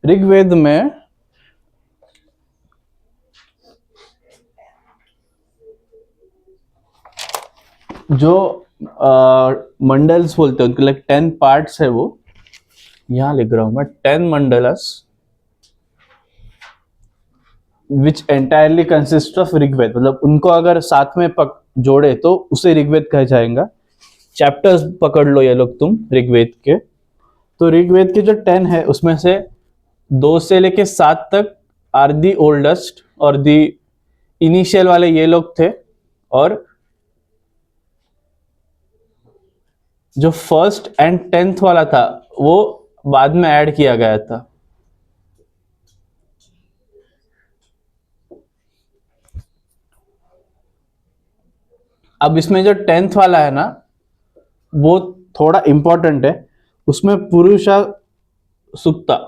ऋग्वेद में जो मंडल्स बोलते हैं उनके लाइक 10 पार्ट्स है, वो यहां लिख रहा हूं मैं, 10 मंडलस विच एंटायरली कंसिस्ट ऑफ ऋग्वेद। मतलब उनको अगर साथ में जोड़े तो उसे ऋग्वेद कहा जाएगा। चैप्टर्स पकड़ लो ये लोग तुम ऋग्वेद के, तो ऋग्वेद के जो 10 है उसमें से 2 से लेके 7 तक आर दी ओल्डेस्ट और दी इनिशियल वाले ये लोग थे, और जो फर्स्ट एंड 10th वाला था वो बाद में ऐड किया गया था। अब इसमें जो 10th वाला है ना वो थोड़ा इंपॉर्टेंट है, उसमें पुरुषा सुक्ता,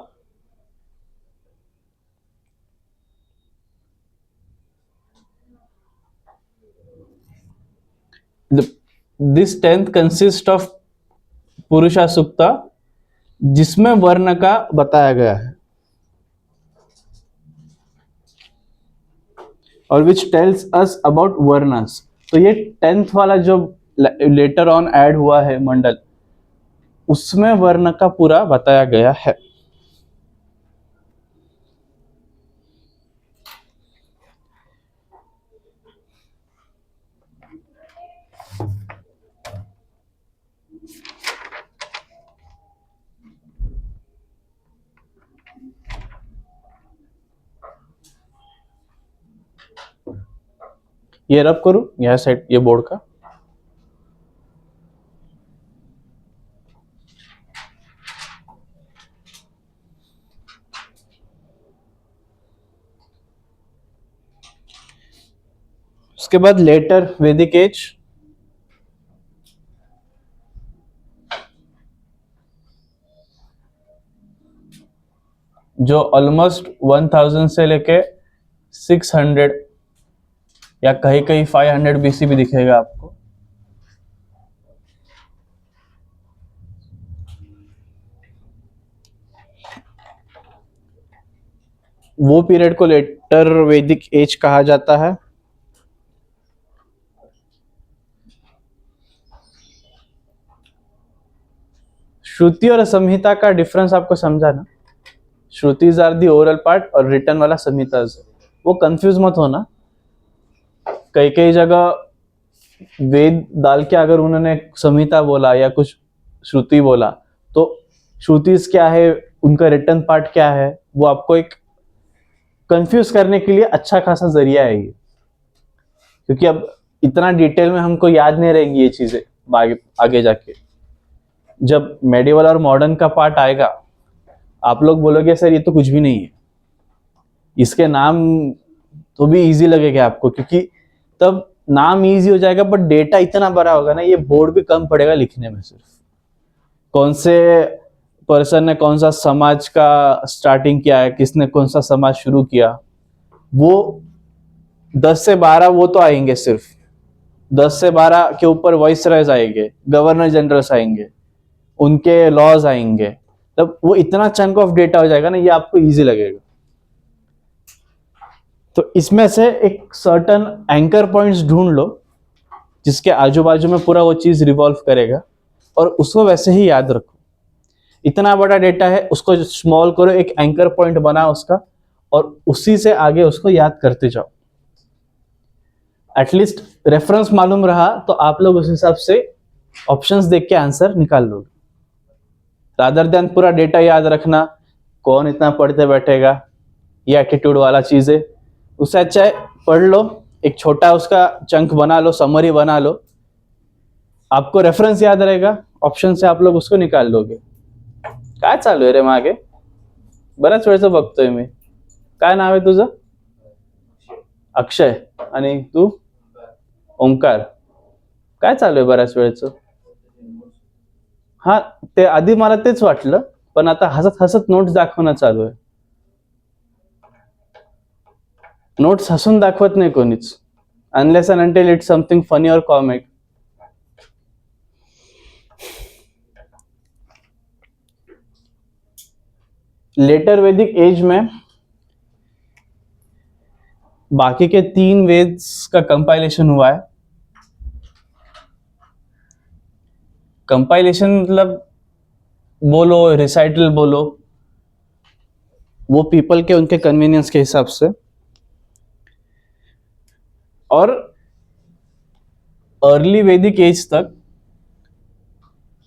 दिस 10th कंसिस्ट ऑफ पुरुषा सुक्ता, जिसमें वर्ण का बताया गया है, और विच टेल्स अस अबाउट वर्णस। तो ये 10th वाला जो लेटर ऑन ऐड हुआ है मंडल, उसमें वर्ण का पूरा बताया गया है। ये रब करूं यह साइड ये बोर्ड का, उसके बाद लेटर वैदिक एज, जो ऑलमोस्ट 1000 से लेके 600 या कहीं कहीं 500 बीसी भी दिखेगा आपको। वो पीरियड को लेटर वैदिक एज कहा जाता है। श्रुति और संहिता का डिफरेंस आपको समझा ना? श्रुतिज आर दी ओरल पार्ट और रिटर्न वाला संहिताज, वो कंफ्यूज मत होना। कई कई जगह वेद डाल के अगर उन्होंने संहिता बोला या कुछ श्रुति बोला, तो श्रुतिज क्या है, उनका रिटर्न पार्ट क्या है, वो आपको एक कंफ्यूज करने के लिए अच्छा खासा जरिया है ये, क्योंकि अब इतना डिटेल में हमको याद नहीं रहेंगी ये चीजें आगे जाके। जब मेडिवल और मॉडर्न का पार्ट आएगा, आप लोग बोलोगे सर ये तो कुछ भी नहीं है, इसके नाम तो भी इजी लगेगा आपको, क्योंकि तब नाम इजी हो जाएगा बट डेटा इतना बड़ा होगा ना, ये बोर्ड भी कम पड़ेगा लिखने में। सिर्फ कौन से पर्सन ने कौन सा समाज का स्टार्टिंग किया है, किसने कौन सा समाज शुरू किया, वो 10 से 12 वो तो आएंगे। सिर्फ 10 से 12 के ऊपर वॉइस राइज आएंगे, गवर्नर जनरल्स आएंगे, उनके लॉज आएंगे। तब वो इतना चंक ऑफ डेटा हो जाएगा ना, ये आपको इजी लगेगा। तो इसमें से एक सर्टन एंकर पॉइंट्स ढूंढ लो जिसके आजू बाजू में पूरा वो चीज रिवॉल्व करेगा, और उसको वैसे ही याद रखो। इतना बड़ा डेटा है, उसको स्मॉल करो, एक एंकर पॉइंट बनाओ उसका, और उसी से आगे उसको याद करते जाओ। एटलीस्ट रेफरेंस मालूम रहा तो आप लोग उस हिसाब से ऑप्शंस देख के आंसर निकाल लोगे। रादर देन पूरा डेटा याद रखना, कौन इतना पढ़ते बैठेगा, ये एटीट्यूड वाला चीज है। उससे अच्छा है पढ़ लो, एक छोटा उसका चंक बना लो, समरी बना लो, आपको रेफरेंस याद रहेगा, ऑप्शन से आप लोग उसको निकाल लोगे। काय चालू आहे रे मागे? बऱ्याच वेळचं बघतोय मी। काय नाव आहे तुझं? अक्षय. आणि तू? ओंकार. काय चालू आहे बऱ्याच वेळचं? हा, ते आधी मला तेच वाटलं, पण आता हसत हसत नोट्स दाखवणं चालू आहे। नोट्स हसून दाखवत नाही कोणीच, unless and until it's something funny और कॉमिक। लेटर वैदिक एज में बाकी के 3 वेद्स का कंपाइलेशन हुआ है। कंपाइलेशन मतलब बोलो, रिसाइटल बोलो, वो पीपल के उनके कन्वीनियंस के हिसाब से। और अर्ली वैदिक एज तक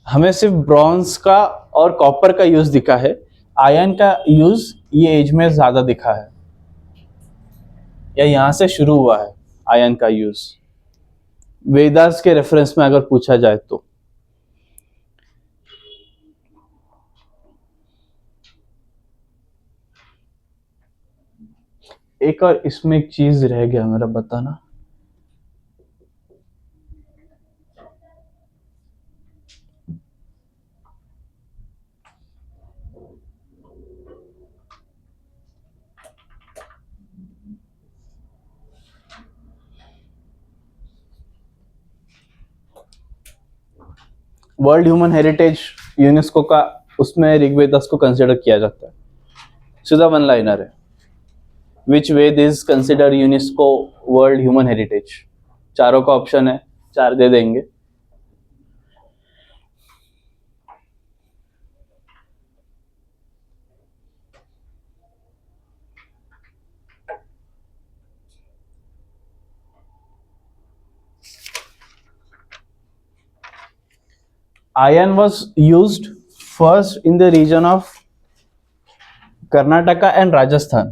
हमें सिर्फ ब्रॉन्ज का और कॉपर का यूज दिखा है, आयरन का यूज ये एज में ज्यादा दिखा है, या यहां से शुरू हुआ है आयरन का यूज वेदास के रेफरेंस में अगर पूछा जाए तो। एक और इसमें एक चीज रह गया मेरा बताना। वर्ल्ड ह्यूमन हेरिटेज यूनेस्को का, उसमें ऋग्वेदस को कंसिडर किया जाता है। सीधा वन लाइनर है, which Veda is consider UNESCO world human heritage. चारों का ऑप्शन है, 4 दे देंगे। Iron was used first in the region of Karnataka and Rajasthan.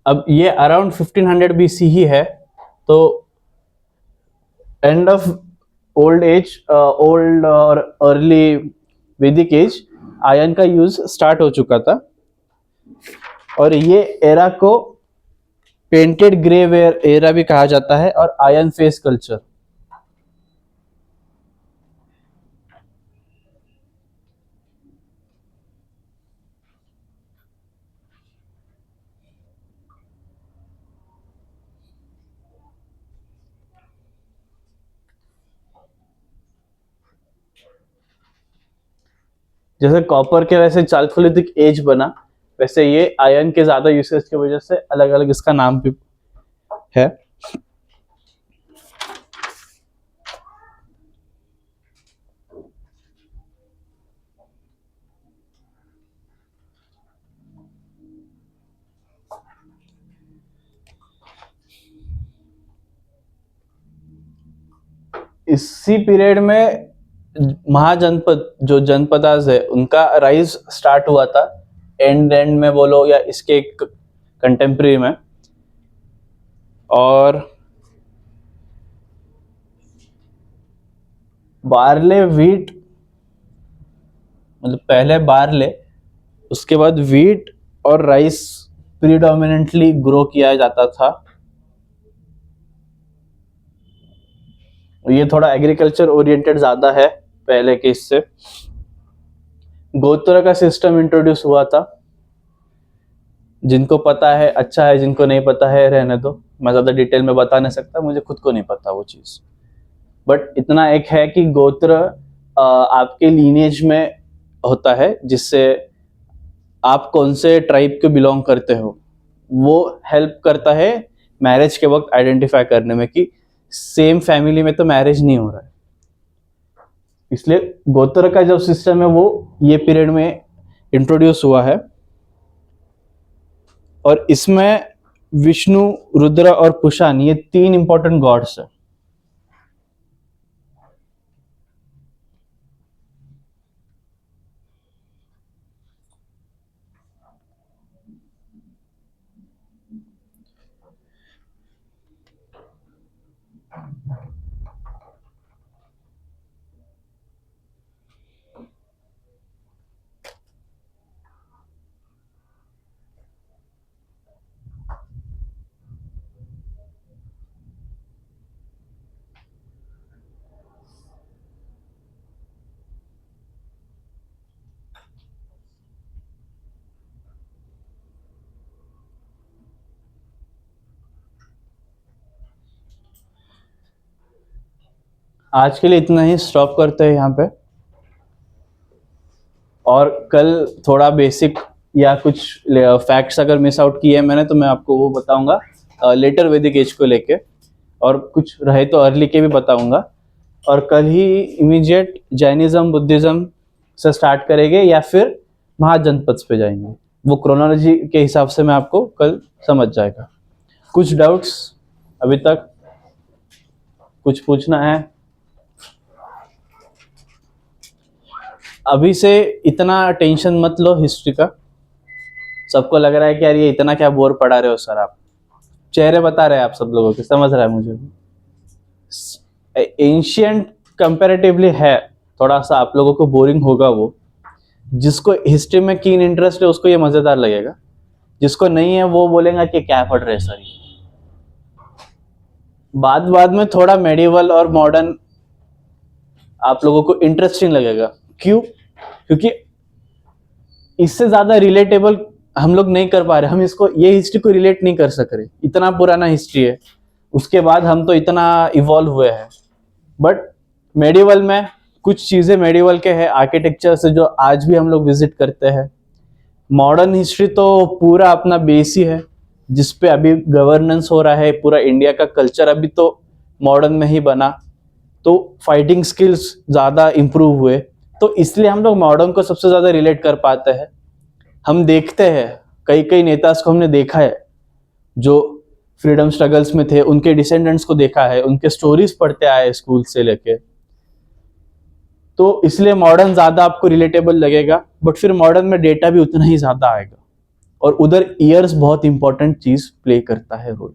अब ये अराउंड 1500 BC ही है, तो end of old age, old और अर्ली वैदिक एज, आयरन का यूज स्टार्ट हो चुका था। और ये एरा को पेंटेड ग्रे वेयर एरा भी कहा जाता है, और आयरन फेस कल्चर। जैसे कॉपर के वैसे चालकोलिथिक एज बना, वैसे ये आयरन के ज्यादा यूसेज की वजह से अलग अलग इसका नाम भी है। इसी पीरियड में महाजनपद, जो जनपदास है, उनका राइज स्टार्ट हुआ था। एंड में बोलो या इसके कंटेम्प्रेरी में। और बार्ले व्हीट, मतलब पहले बार्ले, उसके बाद व्हीट और राइस प्रीडोमिनेंटली ग्रो किया जाता था। ये थोड़ा एग्रीकल्चर ओरिएंटेड ज्यादा है पहले के इससे। गोत्र का सिस्टम इंट्रोड्यूस हुआ था। जिनको पता है अच्छा है, जिनको नहीं पता है रहने दो, मैं ज्यादा डिटेल में बता नहीं सकता, मुझे खुद को नहीं पता वो चीज। बट इतना एक है कि गोत्र आपके लीनेज में होता है, जिससे आप कौन से ट्राइब के बिलोंग करते हो, वो हेल्प करता है मैरिज के वक्त आइडेंटिफाई करने में कि सेम फैमिली में तो मैरिज नहीं हो रहा है। इसलिए गोत्र का जो सिस्टम है वो ये पीरियड में इंट्रोड्यूस हुआ है। और इसमें विष्णु, रुद्र और पुषान, ये 3 इंपॉर्टेंट गॉड्स है। आज के लिए इतना ही, स्टॉप करते हैं यहाँ पे। और कल थोड़ा बेसिक या कुछ फैक्ट्स अगर मिस आउट किए मैंने तो मैं आपको वो बताऊंगा लेटर वैदिक एज को लेके, और कुछ रहे तो अर्ली के भी बताऊंगा। और कल ही इमीडिएट जैनिज्म बुद्धिज्म से स्टार्ट करेंगे या फिर महाजनपद पे जाएंगे, वो क्रोनोलॉजी के हिसाब से मैं आपको कल समझ जाएगा। कुछ डाउट्स अभी तक, कुछ पूछना है? अभी से इतना टेंशन मत लो हिस्ट्री का। सबको लग रहा है कि यार ये इतना क्या बोर पढ़ा रहे हो सर आप, चेहरे बता रहे हैं आप सब लोगों के, समझ रहा है मुझे। एंशियंट कंपैरेटिवली है, थोड़ा सा आप लोगों को बोरिंग होगा वो। जिसको हिस्ट्री में कीन इंटरेस्ट है उसको ये मजेदार लगेगा, जिसको नहीं है वो बोलेगा कि क्या पढ़ रहे सर। बाद में थोड़ा मेडिवल और मॉडर्न आप लोगों को इंटरेस्टिंग लगेगा। क्यों? क्योंकि इससे ज्यादा रिलेटेबल हम लोग नहीं कर पा रहे, हम इसको, ये हिस्ट्री को रिलेट नहीं कर सक रहे, इतना पुराना हिस्ट्री है। उसके बाद हम तो इतना इवॉल्व हुए हैं। बट मेडिवल में कुछ चीजें मेडिवल के हैं आर्किटेक्चर से जो आज भी हम लोग विजिट करते हैं। मॉडर्न हिस्ट्री तो पूरा अपना बेस ही है, जिसपे अभी गवर्नेंस हो रहा है। पूरा इंडिया का कल्चर अभी तो मॉडर्न में ही बना, तो फाइटिंग स्किल्स ज्यादा इंप्रूव हुए, तो इसलिए हम लोग मॉडर्न को सबसे ज्यादा रिलेट कर पाते हैं। हम देखते हैं कई कई नेता को हमने देखा है जो फ्रीडम स्ट्रगल्स में थे, उनके डिसेंडेंट्स को देखा है, उनके स्टोरीज पढ़ते आए स्कूल से लेके, तो इसलिए मॉडर्न ज्यादा आपको रिलेटेबल लगेगा। बट फिर मॉडर्न में डेटा भी उतना ही ज्यादा आएगा, और उधर ईयर्स बहुत इंपॉर्टेंट चीज प्ले करता है रोल।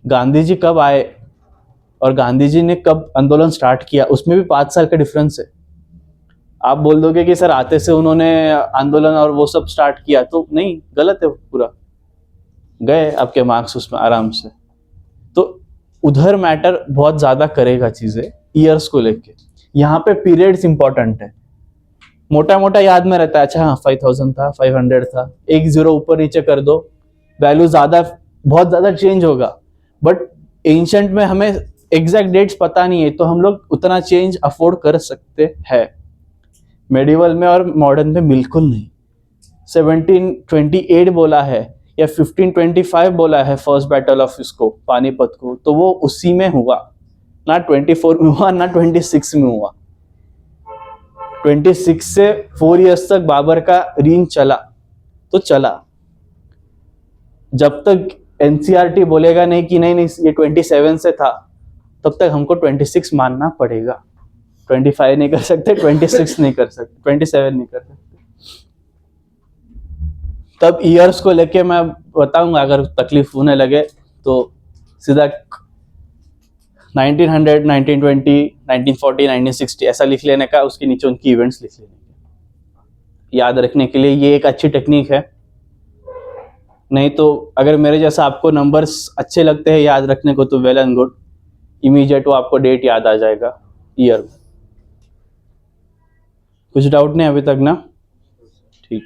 गांधी जी कब आए और गांधी जी ने कब आंदोलन स्टार्ट किया, उसमें भी 5 साल का डिफरेंस है। आप बोल दोगे कि सर आते से उन्होंने आंदोलन और वो सब स्टार्ट किया, तो नहीं, गलत है पूरा, गए आपके मार्क्स उसमें आराम से। तो उधर मैटर बहुत ज्यादा करेगा चीजें ईयर्स को लेके। यहाँ पे पीरियड्स इंपॉर्टेंट है, मोटा मोटा याद में रहता है, अच्छा हाँ 5000 था, 500 था, एक जीरो ऊपर नीचे कर दो, वैल्यू ज्यादा, बहुत ज्यादा चेंज होगा। बट एंशंट में हमें एग्जैक्ट डेट्स पता नहीं है, तो हम लोग उतना चेंज अफोर्ड कर सकते हैं। मेडिवल में और मॉडर्न में बिल्कुल नहीं। 1728 बोला है या 1525 बोला है फर्स्ट बैटल ऑफ इसको, पानीपत को, तो वो उसी में हुआ, ना 24 में हुआ ना 26 में हुआ। 26 से 4 इयर्स तक बाबर का रीन चला, तो चला। जब तक एनसीईआरटी बोलेगा नहीं कि नहीं नहीं ये 27 से था, तब तक हमको 26 मानना पड़ेगा। 25 नहीं कर सकते, 26 नहीं कर सकते, 27 नहीं कर सकते। तब ईयर्स को लेके मैं बताऊंगा, अगर तकलीफ होने लगे तो सीधा 1900, 1920, 1940, 1960 ऐसा लिख लेने का, उसके नीचे उनकी इवेंट्स लिख लेने का, याद रखने के लिए ये एक अच्छी टेक्निक है। नहीं तो अगर मेरे जैसा आपको नंबर्स अच्छे लगते हैं याद रखने को तो वेल एंड गुड, इमीडिएट वो आपको डेट याद आ जाएगा, ईयर में। कुछ डाउट नहीं अभी तक ना? ठीक।